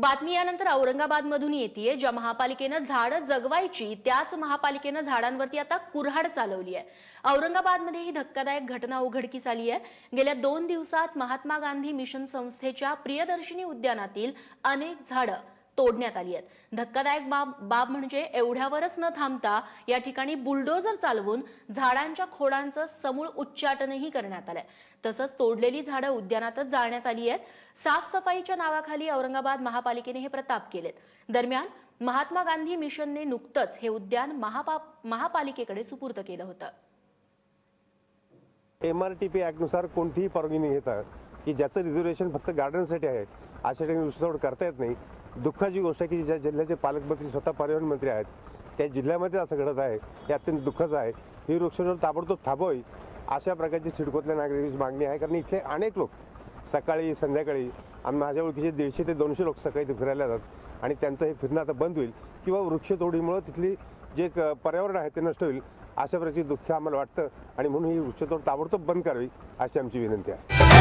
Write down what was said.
बातमी यानंतर औरंगाबादमधून येतेय। ज्या महापालिकेनं झाडं जगवायची त्याच महापालिकेनं झाडांवरती आता कुऱ्हाड चालवली आहे। औरंगाबादमध्ये ही धक्कादायक घटना उघडकीस आली आहे। गेल्या 2 दिवसात महात्मा गांधी मिशन संस्थेच्या प्रियदर्शिनी उद्यानातील अनेक झाडं तोडण्यात आली आहेत। धक्कादायक बाब म्हणजे एवढ्यावरच न थांबता या ठिकाणी बुलडोझर चालवून झाडांच्या खोडांचं समूळ उच्चाटनही करण्यात आलंय। तसंच तोडलेली झाडं उद्यानातच जाळण्यात आली आहेत। साफसफाईच्या नावाखाली औरंगाबाद महापालिकेने हे प्रताप केलेत। दरम्यान महात्मा गांधी मिशनने नुकतंच हे उद्यान महापालिकेकडे सुपूर्द केलं होतं। MRTP ऍक्ट नुसार कोणतीही परवानगी घेता की ज्याचं रिझर्वेशन फक्त गार्डनसाठी आहे अशा ठिकाणी वृक्षतोड करता येत नाही। दुःखाची गोष्ट आहे की ज्या जिल्ह्याचे पालकमंत्री स्वतः पर्यावरण मंत्री आहेत त्या जिल्ह्यामध्ये असं घडत आहे हे अत्यंत दुःखाचं आहे। ही वृक्षतोड ताबडतोब थांबवावी अशा प्रकारची सिडकोतल्या नागरिकांची मागणी आहे। कारण इथले अनेक लोक सकाळी संध्याकाळी माझ्या ओळखीचे 150 ते 200 लोक सकाळी ते फिरायला जातात आणि त्यांचं हे फिरणं आता बंद होईल किंवा वृक्षतोडीमुळे तिथली जे पर्यावरण आहे ते नष्ट होईल अशा प्रकारची दुःख आम्हाला वाटतं आणि म्हणून ही वृक्षतोड ताबडतोब बंद करावी अशी आमची विनंती आहे।